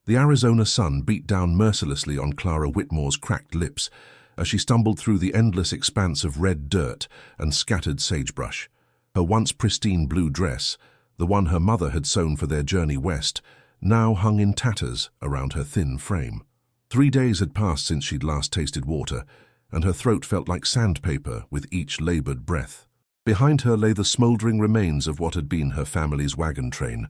The Arizona sun beat down mercilessly on Clara Whitmore's cracked lips as she stumbled through the endless expanse of red dirt and scattered sagebrush. Her once pristine blue dress, the one her mother had sewn for their journey west, now hung in tatters around her thin frame. 3 days had passed since she'd last tasted water, and her throat felt like sandpaper with each labored breath. Behind her lay the smoldering remains of what had been her family's wagon train.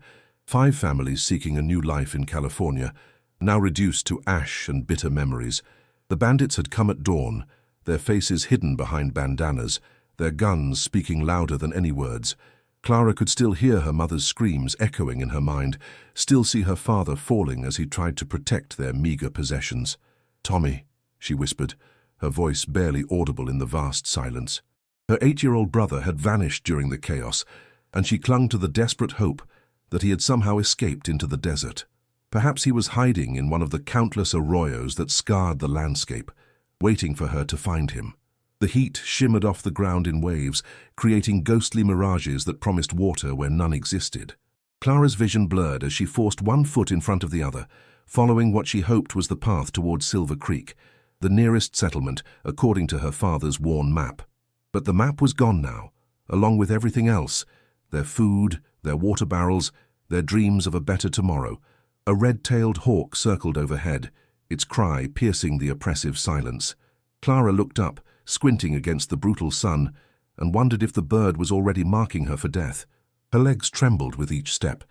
5 families seeking a new life in California, now reduced to ash and bitter memories. The bandits had come at dawn, their faces hidden behind bandanas, their guns speaking louder than any words. Clara could still hear her mother's screams echoing in her mind, still see her father falling as he tried to protect their meager possessions. "Tommy," she whispered, her voice barely audible in the vast silence. Her 8-year-old brother had vanished during the chaos, and she clung to the desperate hope that he had somehow escaped into the desert. Perhaps he was hiding in one of the countless arroyos that scarred the landscape, waiting for her to find him. The heat shimmered off the ground in waves, creating ghostly mirages that promised water where none existed. Clara's vision blurred as she forced one foot in front of the other, following what she hoped was the path towards Silver Creek, the nearest settlement, according to her father's worn map. But the map was gone now, along with everything else: their food, their water barrels, their dreams of a better tomorrow. A red-tailed hawk circled overhead, its cry piercing the oppressive silence. Clara looked up, squinting against the brutal sun, and wondered if the bird was already marking her for death. Her legs trembled with each step,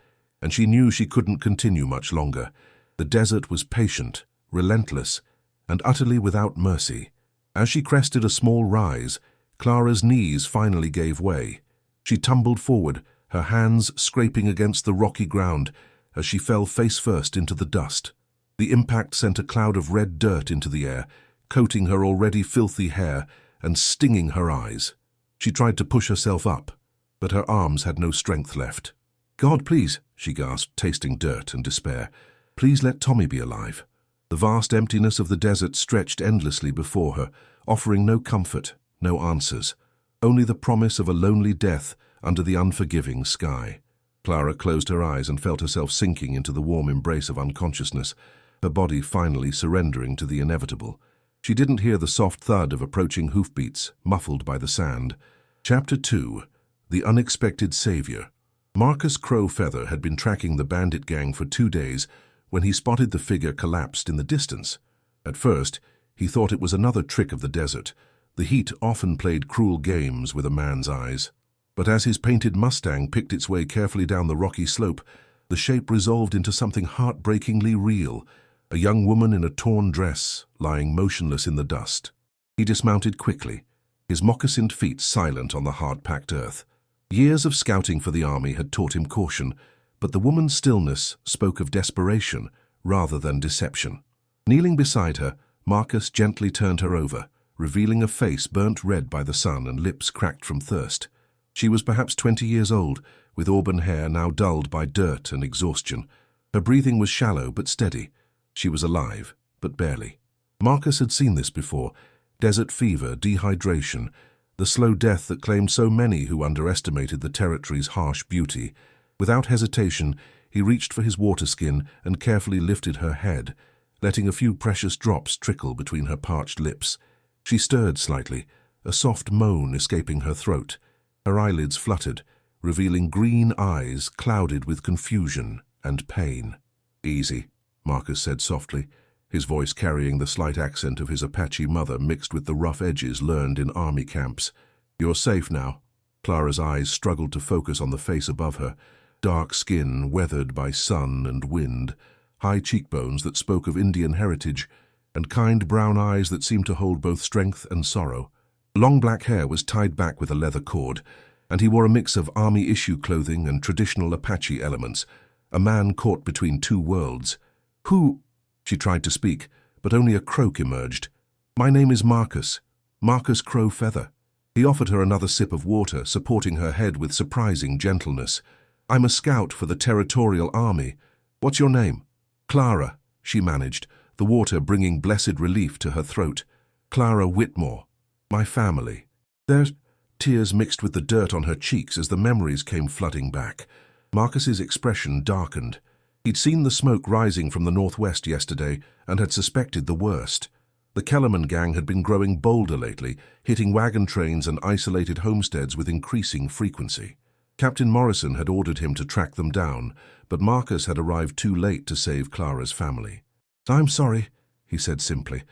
and she knew she couldn't continue much longer. The desert was patient, relentless, and utterly without mercy. As she crested a small rise, Clara's knees finally gave way. She tumbled forward, her hands scraping against the rocky ground as she fell face first into the dust. The impact sent a cloud of red dirt into the air, coating her already filthy hair and stinging her eyes. She tried to push herself up, but her arms had no strength left. "God, please," she gasped, tasting dirt and despair. "Please let Tommy be alive." The vast emptiness of the desert stretched endlessly before her, offering no comfort, no answers, only the promise of a lonely death under the unforgiving sky. Clara closed her eyes and felt herself sinking into the warm embrace of unconsciousness, her body finally surrendering to the inevitable. She didn't hear the soft thud of approaching hoofbeats, muffled by the sand. Chapter 2. The Unexpected Savior. Marcus Crow Feather had been tracking the bandit gang for 2 days when he spotted the figure collapsed in the distance. At first, he thought it was another trick of the desert. The heat often played cruel games with a man's eyes. But as his painted Mustang picked its way carefully down the rocky slope, the shape resolved into something heartbreakingly real: a young woman in a torn dress, lying motionless in the dust. He dismounted quickly, his moccasined feet silent on the hard-packed earth. Years of scouting for the army had taught him caution, but the woman's stillness spoke of desperation rather than deception. Kneeling beside her, Marcus gently turned her over, revealing a face burnt red by the sun and lips cracked from thirst. She was perhaps 20 years old, with auburn hair now dulled by dirt and exhaustion. Her breathing was shallow but steady. She was alive, but barely. Marcus had seen this before: desert fever, dehydration, the slow death that claimed so many who underestimated the territory's harsh beauty. Without hesitation, he reached for his water skin and carefully lifted her head, letting a few precious drops trickle between her parched lips. She stirred slightly, a soft moan escaping her throat. Her eyelids fluttered, revealing green eyes clouded with confusion and pain. "Easy," Marcus said softly, his voice carrying the slight accent of his Apache mother mixed with the rough edges learned in army camps. "You're safe now." Clara's eyes struggled to focus on the face above her: dark skin weathered by sun and wind, high cheekbones that spoke of Indian heritage, and kind brown eyes that seemed to hold both strength and sorrow. Long black hair was tied back with a leather cord, and he wore a mix of army-issue clothing and traditional Apache elements, a man caught between two worlds. "Who?" She tried to speak, but only a croak emerged. "My name is Marcus. Marcus Crow Feather." He offered her another sip of water, supporting her head with surprising gentleness. "I'm a scout for the Territorial Army. What's your name?" "Clara," she managed, the water bringing blessed relief to her throat. "Clara Whitmore. My family." Tears mixed with the dirt on her cheeks as the memories came flooding back. Marcus's expression darkened. He'd seen the smoke rising from the northwest yesterday and had suspected the worst. The Kellerman gang had been growing bolder lately, hitting wagon trains and isolated homesteads with increasing frequency. Captain Morrison had ordered him to track them down, but Marcus had arrived too late to save Clara's family. "I'm sorry," he said simply,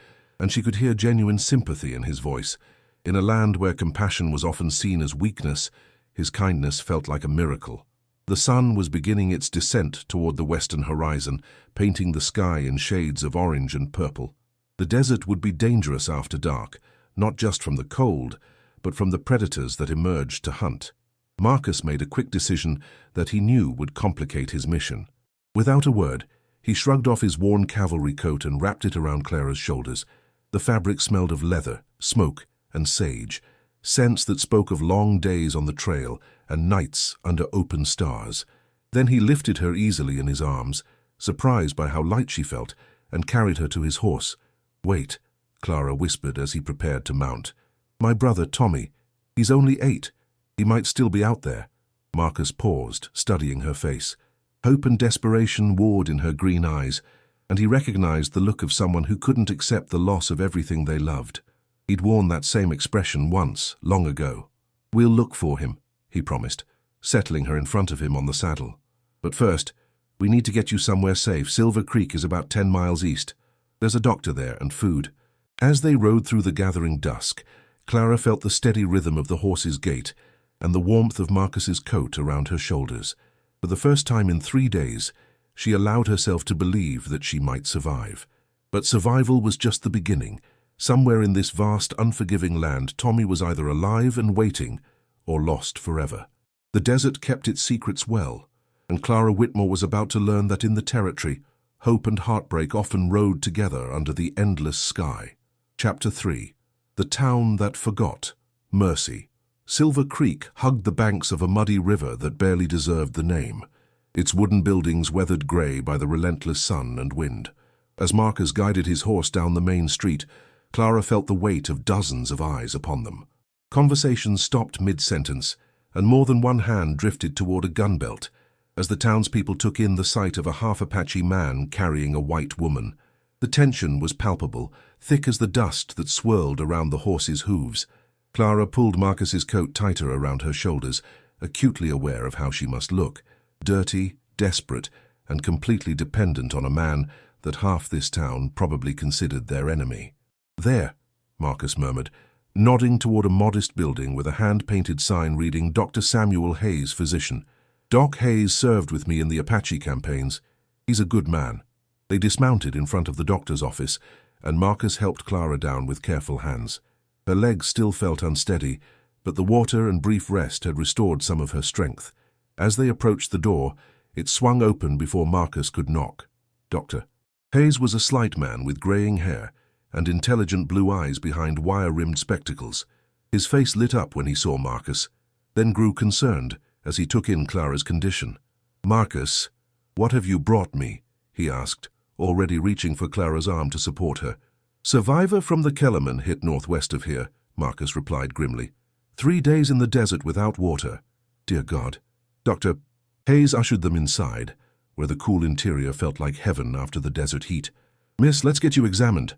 and she could hear genuine sympathy in his voice. In a land where compassion was often seen as weakness, his kindness felt like a miracle. The sun was beginning its descent toward the western horizon, painting the sky in shades of orange and purple. The desert would be dangerous after dark, not just from the cold, but from the predators that emerged to hunt. Marcus made a quick decision that he knew would complicate his mission. Without a word, he shrugged off his worn cavalry coat and wrapped it around Clara's shoulders. The fabric smelled of leather, smoke, and sage, scents that spoke of long days on the trail and nights under open stars. Then he lifted her easily in his arms, surprised by how light she felt, and carried her to his horse. "Wait," Clara whispered as he prepared to mount. "My brother, Tommy. He's only 8. He might still be out there." Marcus paused, studying her face. Hope and desperation warred in her green eyes, and he recognized the look of someone who couldn't accept the loss of everything they loved. He'd worn that same expression once, long ago. "We'll look for him," he promised, settling her in front of him on the saddle. "But first, we need to get you somewhere safe. Silver Creek is about 10 miles east. There's a doctor there and food." As they rode through the gathering dusk, Clara felt the steady rhythm of the horse's gait and the warmth of Marcus's coat around her shoulders. For the first time in 3 days, she allowed herself to believe that she might survive. But survival was just the beginning. Somewhere in this vast, unforgiving land, Tommy was either alive and waiting or lost forever. The desert kept its secrets well, and Clara Whitmore was about to learn that in the territory, hope and heartbreak often rode together under the endless sky. Chapter 3. The Town That Forgot. Mercy. Silver Creek hugged the banks of a muddy river that barely deserved the name, its wooden buildings weathered gray by the relentless sun and wind. As Marcus guided his horse down the main street, Clara felt the weight of dozens of eyes upon them. Conversations stopped mid-sentence, and more than one hand drifted toward a gun belt, as the townspeople took in the sight of a half-Apache man carrying a white woman. The tension was palpable, thick as the dust that swirled around the horse's hooves. Clara pulled Marcus's coat tighter around her shoulders, acutely aware of how she must look, dirty, desperate, and completely dependent on a man that half this town probably considered their enemy. "There," Marcus murmured, nodding toward a modest building with a hand-painted sign reading Dr. Samuel Hayes, physician. "Doc Hayes served with me in the Apache campaigns. He's a good man." They dismounted in front of the doctor's office, and Marcus helped Clara down with careful hands. Her legs still felt unsteady, but the water and brief rest had restored some of her strength. As they approached the door, it swung open before Marcus could knock. "Doctor." Hayes was a slight man with graying hair and intelligent blue eyes behind wire-rimmed spectacles. His face lit up when he saw Marcus, then grew concerned as he took in Clara's condition. "Marcus, what have you brought me?" he asked, already reaching for Clara's arm to support her. "Survivor from the Kellerman hit northwest of here," Marcus replied grimly. 3 days in the desert without water. Dear God. Dr. Hayes ushered them inside, where the cool interior felt like heaven after the desert heat. "Miss, let's get you examined.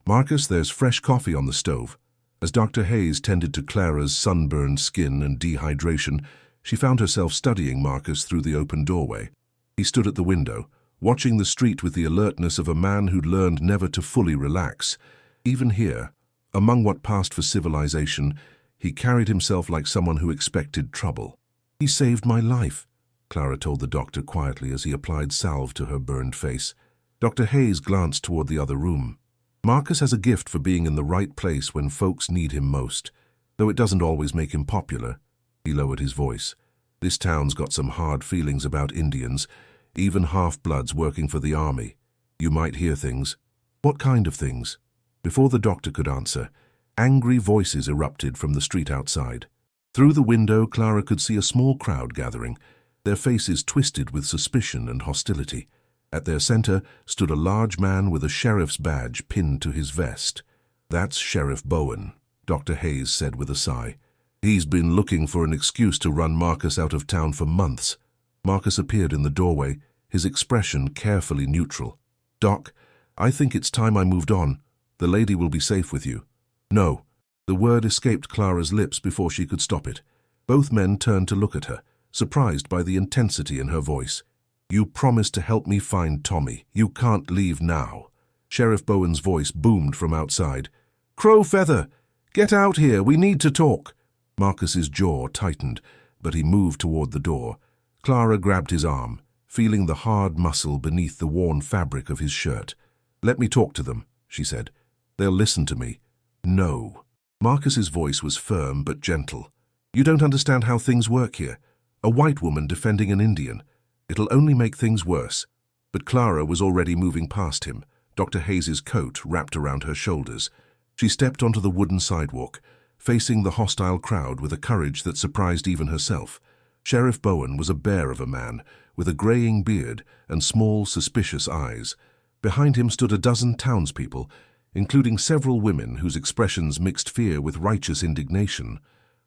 Marcus, there's fresh coffee on the stove." As Dr. Hayes tended to Clara's sunburned skin and dehydration, she found herself studying Marcus through the open doorway. He stood at the window, watching the street with the alertness of a man who'd learned never to fully relax. Even here, among what passed for civilization, he carried himself like someone who expected trouble. "He saved my life," Clara told the doctor quietly as he applied salve to her burned face. Dr. Hayes glanced toward the other room. "Marcus has a gift for being in the right place when folks need him most, though it doesn't always make him popular." He lowered his voice. "This town's got some hard feelings about Indians, even half-bloods working for the army. You might hear things." "What kind of things?" Before the doctor could answer, angry voices erupted from the street outside. Through the window, Clara could see a small crowd gathering, their faces twisted with suspicion and hostility. At their center stood a large man with a sheriff's badge pinned to his vest. "That's Sheriff Bowen," Dr. Hayes said with a sigh. "He's been looking for an excuse to run Marcus out of town for months." Marcus appeared in the doorway, his expression carefully neutral. "Doc, I think it's time I moved on. The lady will be safe with you." "No." The word escaped Clara's lips before she could stop it. Both men turned to look at her, surprised by the intensity in her voice. "You promised to help me find Tommy. You can't leave now." Sheriff Bowen's voice boomed from outside. "Crow Feather! Get out here! We need to talk!" Marcus's jaw tightened, but he moved toward the door. Clara grabbed his arm, feeling the hard muscle beneath the worn fabric of his shirt. "Let me talk to them," she said. "They'll listen to me." "No." Marcus's voice was firm but gentle. "You don't understand how things work here. A white woman defending an Indian. It'll only make things worse." But Clara was already moving past him, Dr. Hayes's coat wrapped around her shoulders. She stepped onto the wooden sidewalk, facing the hostile crowd with a courage that surprised even herself. Sheriff Bowen was a bear of a man, with a graying beard and small, suspicious eyes. Behind him stood a dozen townspeople, including several women whose expressions mixed fear with righteous indignation.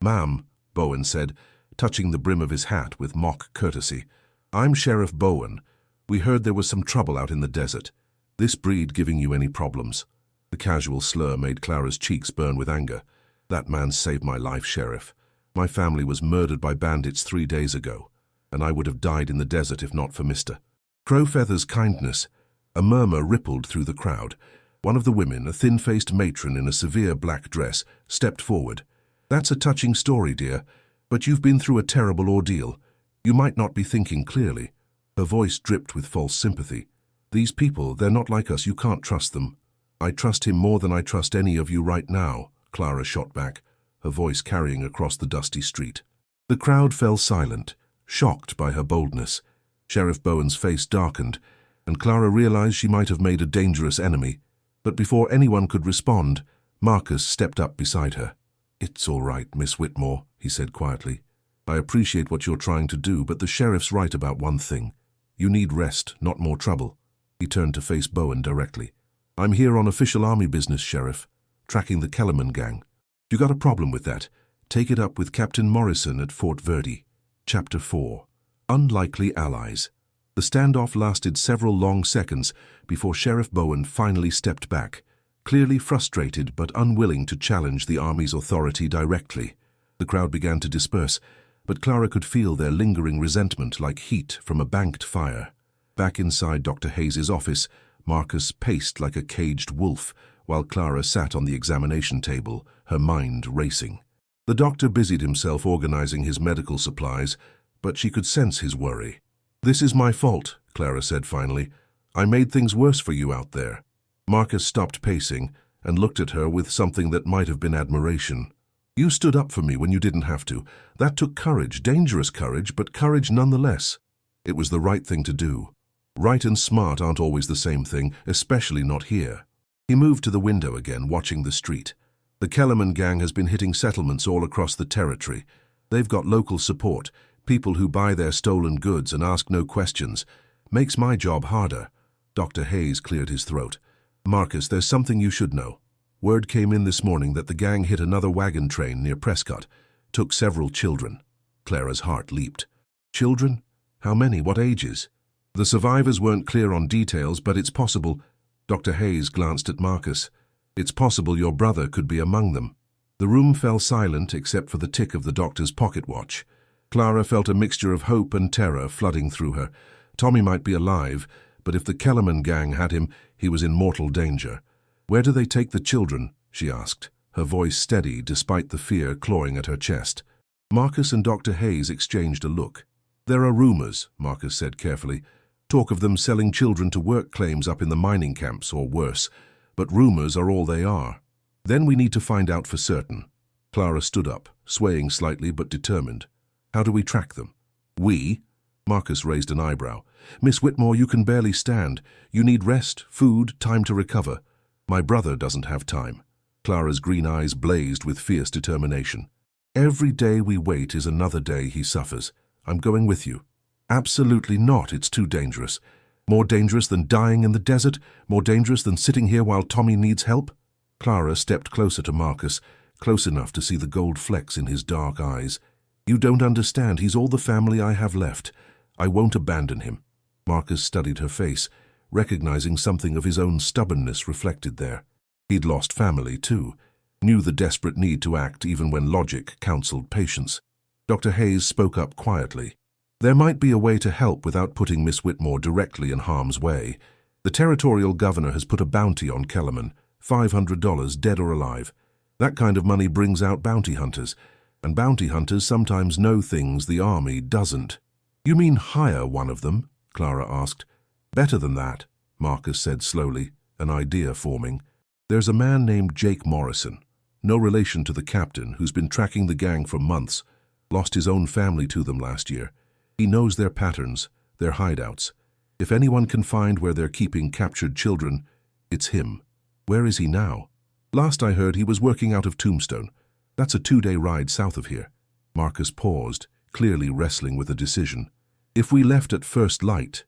"Ma'am," Bowen said, touching the brim of his hat with mock courtesy, "I'm Sheriff Bowen. We heard there was some trouble out in the desert. This breed giving you any problems?" The casual slur made Clara's cheeks burn with anger. "That man saved my life, Sheriff. My family was murdered by bandits 3 days ago, and I would have died in the desert if not for Mr. Crowfeather's kindness." A murmur rippled through the crowd. One of the women, a thin-faced matron in a severe black dress, stepped forward. "That's a touching story, dear, but you've been through a terrible ordeal. You might not be thinking clearly." Her voice dripped with false sympathy. "These people, they're not like us. You can't trust them." "I trust him more than I trust any of you right now," Clara shot back, her voice carrying across the dusty street. The crowd fell silent, shocked by her boldness. Sheriff Bowen's face darkened, and Clara realized she might have made a dangerous enemy. But before anyone could respond, Marcus stepped up beside her. "It's all right, Miss Whitmore," he said quietly. "I appreciate what you're trying to do, but the sheriff's right about one thing. You need rest, not more trouble." He turned to face Bowen directly. "I'm here on official army business, Sheriff, tracking the Kellerman gang. If you got a problem with that, take it up with Captain Morrison at Fort Verde." Chapter 4. Unlikely Allies. The standoff lasted several long seconds before Sheriff Bowen finally stepped back, clearly frustrated but unwilling to challenge the Army's authority directly. The crowd began to disperse, but Clara could feel their lingering resentment like heat from a banked fire. Back inside Dr. Hayes's office, Marcus paced like a caged wolf, while Clara sat on the examination table, her mind racing. The doctor busied himself organizing his medical supplies, but she could sense his worry. "This is my fault," Clara said finally. "I made things worse for you out there." Marcus stopped pacing and looked at her with something that might have been admiration. "You stood up for me when you didn't have to. That took courage, dangerous courage, but courage nonetheless. It was the right thing to do. Right and smart aren't always the same thing, especially not here." He moved to the window again, watching the street. "The Kellerman gang has been hitting settlements all across the territory. They've got local support, people who buy their stolen goods and ask no questions. Makes my job harder." Dr. Hayes cleared his throat. "Marcus, there's something you should know. Word came in this morning that the gang hit another wagon train near Prescott, took several children." Clara's heart leaped. "Children? How many? What ages?" "The survivors weren't clear on details, but it's possible." Dr. Hayes glanced at Marcus. "It's possible your brother could be among them." The room fell silent except for the tick of the doctor's pocket watch. Clara felt a mixture of hope and terror flooding through her. Tommy might be alive, but if the Kellerman gang had him, he was in mortal danger. "Where do they take the children?" she asked, her voice steady despite the fear clawing at her chest. Marcus and Dr. Hayes exchanged a look. "There are rumors," Marcus said carefully. "Talk of them selling children to work claims up in the mining camps or worse, but rumors are all they are. Then we need to find out for certain." Clara stood up, swaying slightly but determined. "How do we track them?" "We?" Marcus raised an eyebrow. "Miss Whitmore, you can barely stand. You need rest, food, time to recover." "My brother doesn't have time." Clara's green eyes blazed with fierce determination. "Every day we wait is another day he suffers. I'm going with you." "Absolutely not. It's too dangerous. More dangerous than dying in the desert? More dangerous than sitting here while Tommy needs help?" Clara stepped closer to Marcus, close enough to see the gold flecks in his dark eyes. "You don't understand. He's all the family I have left. I won't abandon him." Marcus studied her face, recognizing something of his own stubbornness reflected there. He'd lost family, too, knew the desperate need to act even when logic counseled patience. Dr. Hayes spoke up quietly. There might be a way to help without putting Miss Whitmore directly in harm's way. The territorial governor has put a bounty on Kellerman, $500 dead or alive. That kind of money brings out bounty hunters, and bounty hunters sometimes know things the army doesn't. You mean hire one of them? Clara asked. Better than that, Marcus said slowly, an idea forming. There's a man named Jake Morrison, no relation to the captain, who's been tracking the gang for months, lost his own family to them last year. He knows their patterns, their hideouts. If anyone can find where they're keeping captured children, it's him. Where is he now? Last I heard, he was working out of Tombstone. That's a 2-day ride south of here. Marcus paused, clearly wrestling with a decision. If we left at first light,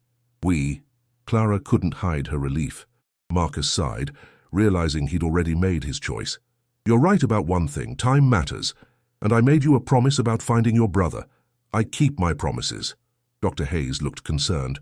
Clara couldn't hide her relief. Marcus sighed, realizing he'd already made his choice. You're right about one thing, time matters. And I made you a promise about finding your brother. I keep my promises. Dr. Hayes looked concerned.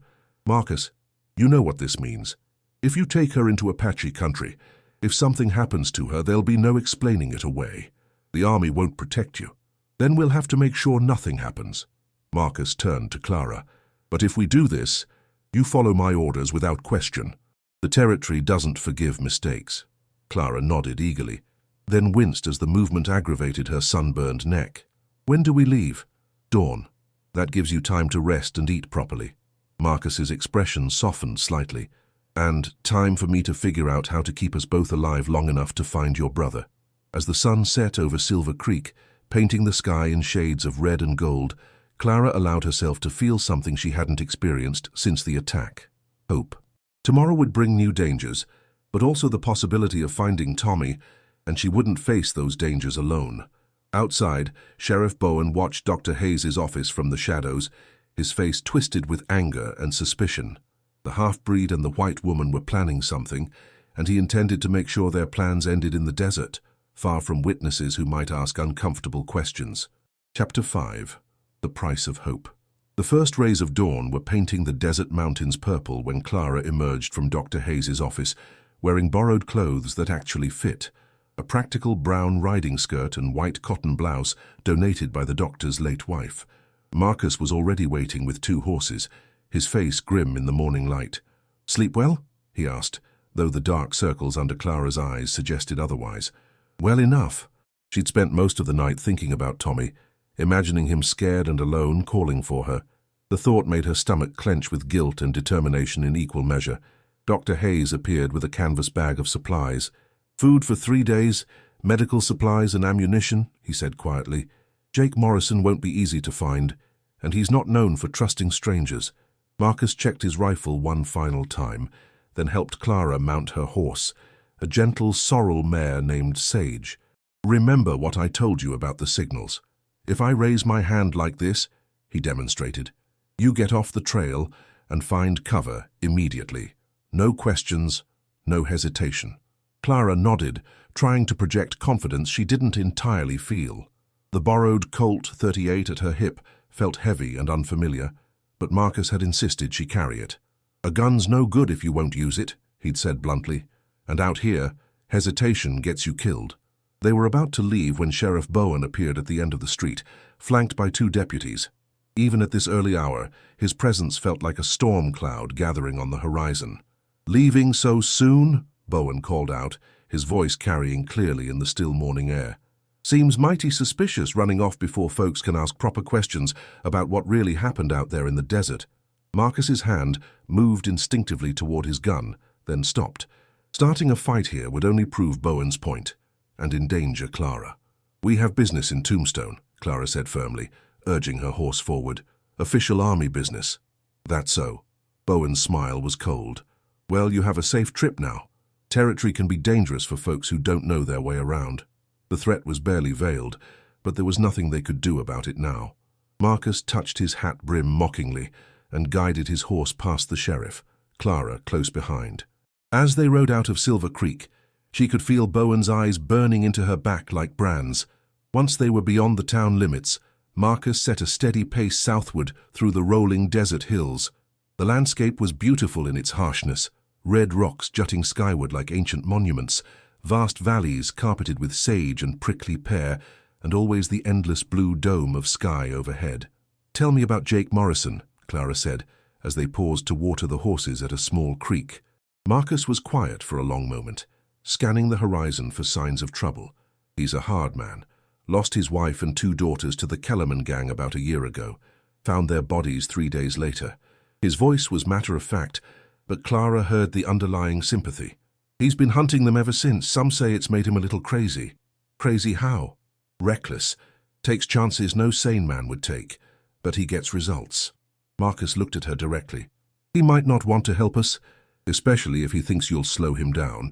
Marcus, you know what this means. If you take her into Apache country, if something happens to her, there'll be no explaining it away. The army won't protect you. Then we'll have to make sure nothing happens. Marcus turned to Clara. But if we do this, you follow my orders without question. The territory doesn't forgive mistakes. Clara nodded eagerly, then winced as the movement aggravated her sunburned neck. When do we leave? Dawn. That gives you time to rest and eat properly. Marcus's expression softened slightly. And time for me to figure out how to keep us both alive long enough to find your brother. As the sun set over Silver Creek, painting the sky in shades of red and gold, Clara allowed herself to feel something she hadn't experienced since the attack. Hope. Tomorrow would bring new dangers, but also the possibility of finding Tommy, and she wouldn't face those dangers alone. Outside, Sheriff Bowen watched Dr. Hayes' office from the shadows, his face twisted with anger and suspicion. The half-breed and the white woman were planning something, and he intended to make sure their plans ended in the desert, far from witnesses who might ask uncomfortable questions. Chapter 5. The Price of Hope. The first rays of dawn were painting the desert mountains purple when Clara emerged from Dr. Hayes' office, wearing borrowed clothes that actually fit, a practical brown riding skirt and white cotton blouse donated by the doctor's late wife. Marcus was already waiting with 2 horses, his face grim in the morning light. Sleep well? He asked, though the dark circles under Clara's eyes suggested otherwise. Well enough. She'd spent most of the night thinking about Tommy, imagining him scared and alone, calling for her. The thought made her stomach clench with guilt and determination in equal measure. Dr. Hayes appeared with a canvas bag of supplies. Food for 3 days, medical supplies and ammunition, he said quietly. Jake Morrison won't be easy to find, and he's not known for trusting strangers. Marcus checked his rifle one final time, then helped Clara mount her horse, a gentle sorrel mare named Sage. Remember what I told you about the signals. If I raise my hand like this, he demonstrated, you get off the trail and find cover immediately. No questions, no hesitation. Clara nodded, trying to project confidence she didn't entirely feel. The borrowed Colt .38 at her hip felt heavy and unfamiliar, but Marcus had insisted she carry it. A gun's no good if you won't use it, he'd said bluntly, and out here, hesitation gets you killed. They were about to leave when Sheriff Bowen appeared at the end of the street, flanked by 2 deputies. Even at this early hour, his presence felt like a storm cloud gathering on the horizon. Leaving so soon? Bowen called out, his voice carrying clearly in the still morning air. Seems mighty suspicious running off before folks can ask proper questions about what really happened out there in the desert. Marcus's hand moved instinctively toward his gun, then stopped. Starting a fight here would only prove Bowen's point, and endanger Clara. We have business in Tombstone, Clara said firmly, urging her horse forward. Official army business. That's so. Bowen's smile was cold. Well, you have a safe trip now. Territory can be dangerous for folks who don't know their way around. The threat was barely veiled, but there was nothing they could do about it now. Marcus touched his hat brim mockingly and guided his horse past the sheriff, Clara close behind. As they rode out of Silver Creek, she could feel Bowen's eyes burning into her back like brands. Once they were beyond the town limits, Marcus set a steady pace southward through the rolling desert hills. The landscape was beautiful in its harshness, red rocks jutting skyward like ancient monuments, vast valleys carpeted with sage and prickly pear, and always the endless blue dome of sky overhead. "Tell me about Jake Morrison," Clara said, as they paused to water the horses at a small creek. Marcus was quiet for a long moment, scanning the horizon for signs of trouble. "He's a hard man. Lost his wife and 2 daughters to the Kellerman gang about a year ago. Found their bodies 3 days later." His voice was matter-of-fact, but Clara heard the underlying sympathy. "He's been hunting them ever since. Some say it's made him a little crazy." "Crazy how?" "Reckless. Takes chances no sane man would take, but he gets results." Marcus looked at her directly. "He might not want to help us, especially if he thinks you'll slow him down.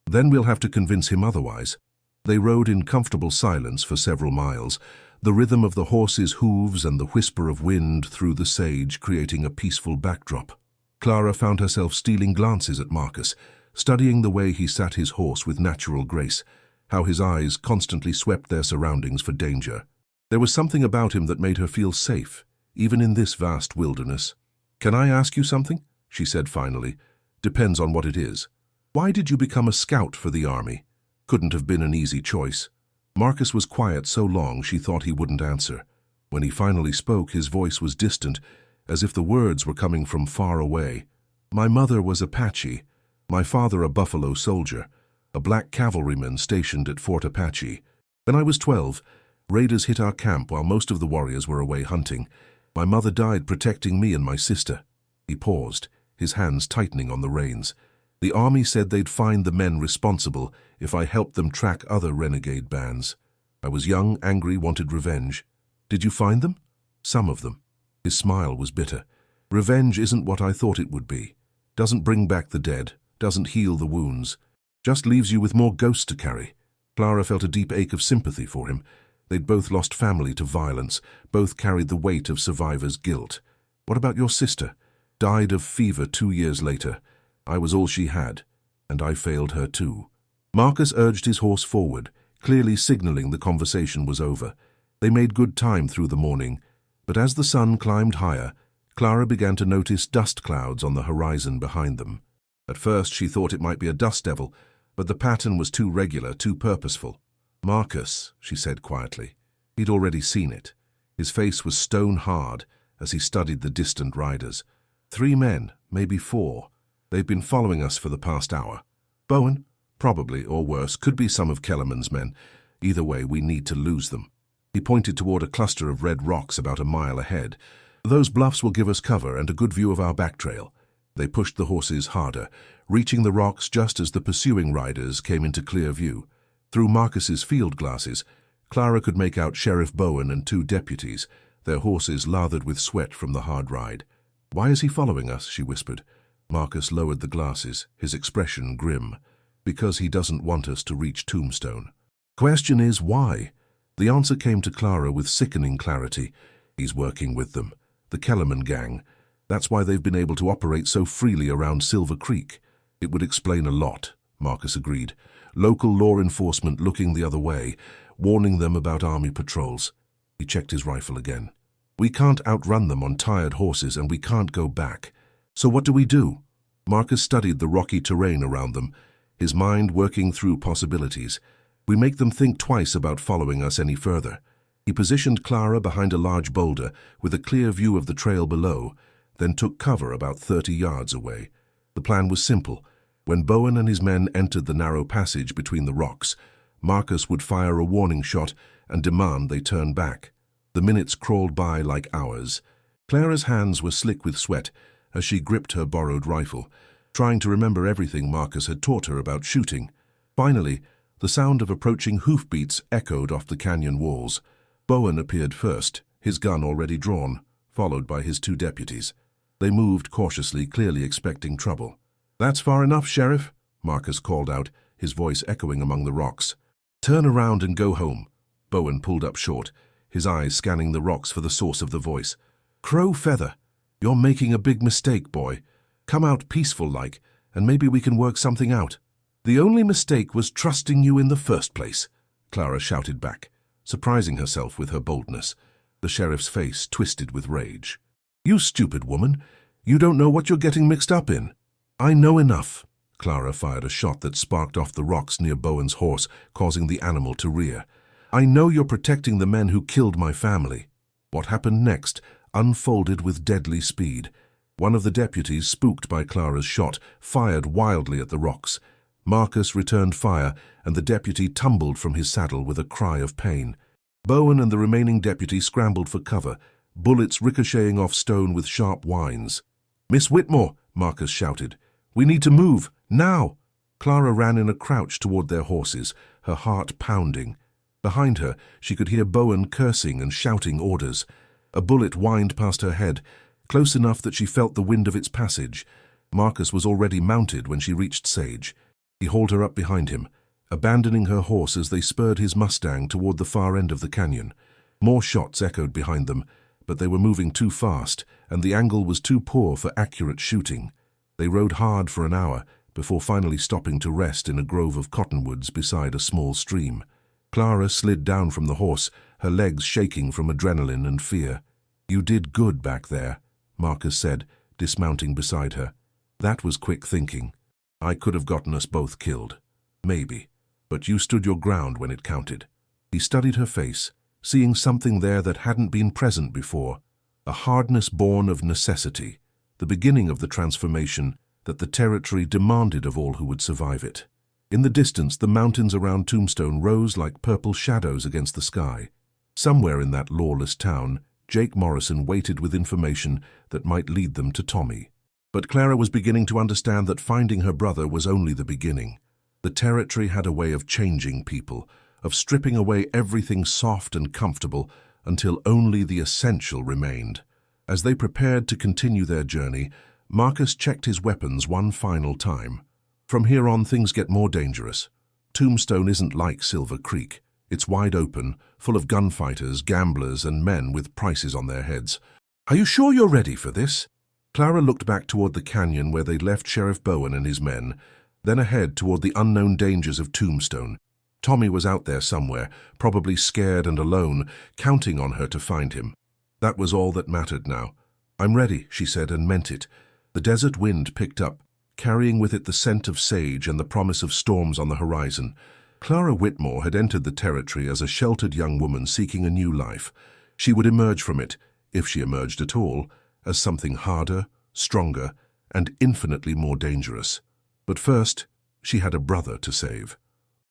Then we'll have to convince him otherwise." They rode in comfortable silence for several miles, the rhythm of the horses' hooves and the whisper of wind through the sage creating a peaceful backdrop. Clara found herself stealing glances at Marcus, studying the way he sat his horse with natural grace, how his eyes constantly swept their surroundings for danger. There was something about him that made her feel safe, even in this vast wilderness. "Can I ask you something?" she said finally. "Depends on what it is. Why did you become a scout for the army? Couldn't have been an easy choice." Marcus was quiet so long she thought he wouldn't answer. When he finally spoke, his voice was distant, as if the words were coming from far away. "My mother was Apache, my father a Buffalo soldier, a black cavalryman stationed at Fort Apache. When I was 12, raiders hit our camp while most of the warriors were away hunting. My mother died protecting me and my sister." He paused, his hands tightening on the reins. "The army said they'd find the men responsible if I helped them track other renegade bands. I was young, angry, wanted revenge. Did you find them?" "Some of them." His smile was bitter. "Revenge isn't what I thought it would be. Doesn't bring back the dead, doesn't heal the wounds. Just leaves you with more ghosts to carry." Clara felt a deep ache of sympathy for him. They'd both lost family to violence, both carried the weight of survivors' guilt. "What about your sister?" "Died of fever 2 years later. I was all she had, and I failed her too." Marcus urged his horse forward, clearly signaling the conversation was over. They made good time through the morning, but as the sun climbed higher, Clara began to notice dust clouds on the horizon behind them. At first she thought it might be a dust devil, but the pattern was too regular, too purposeful. "Marcus," she said quietly. He'd already seen it. His face was stone hard as he studied the distant riders. 3 men, maybe 4. They've been following us for the past hour. Bowen? Probably, or worse, could be some of Kellerman's men. Either way, we need to lose them." He pointed toward a cluster of red rocks about a mile ahead. "Those bluffs will give us cover and a good view of our back trail." They pushed the horses harder, reaching the rocks just as the pursuing riders came into clear view. Through Marcus's field glasses, Clara could make out Sheriff Bowen and 2 deputies, their horses lathered with sweat from the hard ride. "Why is he following us?" she whispered. Marcus lowered the glasses, his expression grim. "Because he doesn't want us to reach Tombstone." "Question is, why?" The answer came to Clara with sickening clarity. "He's working with them. The Kellerman gang. That's why they've been able to operate so freely around Silver Creek." "It would explain a lot," Marcus agreed. "Local law enforcement looking the other way, warning them about army patrols." He checked his rifle again. "We can't outrun them on tired horses, and we can't go back. So what do we do?" Marcus studied the rocky terrain around them, his mind working through possibilities. "We make them think twice about following us any further." He positioned Clara behind a large boulder with a clear view of the trail below, then took cover about 30 yards away. The plan was simple. When Bowen and his men entered the narrow passage between the rocks, Marcus would fire a warning shot and demand they turn back. The minutes crawled by like hours. Clara's hands were slick with sweat as she gripped her borrowed rifle, trying to remember everything Marcus had taught her about shooting. Finally, the sound of approaching hoofbeats echoed off the canyon walls. Bowen appeared first, his gun already drawn, followed by his 2 deputies. They moved cautiously, clearly expecting trouble. "That's far enough, Sheriff," Marcus called out, his voice echoing among the rocks. "Turn around and go home." Bowen pulled up short, his eyes scanning the rocks for the source of the voice. "Crow feather, you're making a big mistake, boy. Come out peaceful-like, and maybe we can work something out." "The only mistake was trusting you in the first place," Clara shouted back, surprising herself with her boldness. The sheriff's face twisted with rage. "You stupid woman. You don't know what you're getting mixed up in. I know enough. Clara fired a shot that sparked off the rocks near Bowen's horse, causing the animal to rear. I know you're protecting the men who killed my family. What happened next unfolded with deadly speed. One of the deputies, spooked by Clara's shot, fired wildly at the rocks. Marcus returned fire, and the deputy tumbled from his saddle with a cry of pain. Bowen and the remaining deputy scrambled for cover, bullets ricocheting off stone with sharp whines. "Miss Whitmore," Marcus shouted. "We need to move, now!" Clara ran in a crouch toward their horses, her heart pounding. Behind her, she could hear Bowen cursing and shouting orders. A bullet whined past her head, close enough that she felt the wind of its passage. Marcus was already mounted when she reached Sage. He hauled her up behind him, abandoning her horse as they spurred his Mustang toward the far end of the canyon. More shots echoed behind them, but they were moving too fast, and the angle was too poor for accurate shooting. They rode hard for an hour, before finally stopping to rest in a grove of cottonwoods beside a small stream. Clara slid down from the horse, her legs shaking from adrenaline and fear. "You did good back there," Marcus said, dismounting beside her. "That was quick thinking. I could have gotten us both killed. Maybe. But you stood your ground when it counted." He studied her face, seeing something there that hadn't been present before. A hardness born of necessity, the beginning of the transformation that the territory demanded of all who would survive it. In the distance, the mountains around Tombstone rose like purple shadows against the sky. Somewhere in that lawless town, Jake Morrison waited with information that might lead them to Tommy. But Clara was beginning to understand that finding her brother was only the beginning. The territory had a way of changing people, of stripping away everything soft and comfortable until only the essential remained. As they prepared to continue their journey, Marcus checked his weapons one final time. From here on, things get more dangerous. Tombstone isn't like Silver Creek. It's wide open, full of gunfighters, gamblers, and men with prices on their heads. "Are you sure you're ready for this?" Clara looked back toward the canyon where they'd left Sheriff Bowen and his men, then ahead toward the unknown dangers of Tombstone. Tommy was out there somewhere, probably scared and alone, counting on her to find him. That was all that mattered now. "I'm ready," she said, and meant it. The desert wind picked up, carrying with it the scent of sage and the promise of storms on the horizon. Clara Whitmore had entered the territory as a sheltered young woman seeking a new life. She would emerge from it, if she emerged at all, as something harder, stronger, and infinitely more dangerous. But first, she had a brother to save.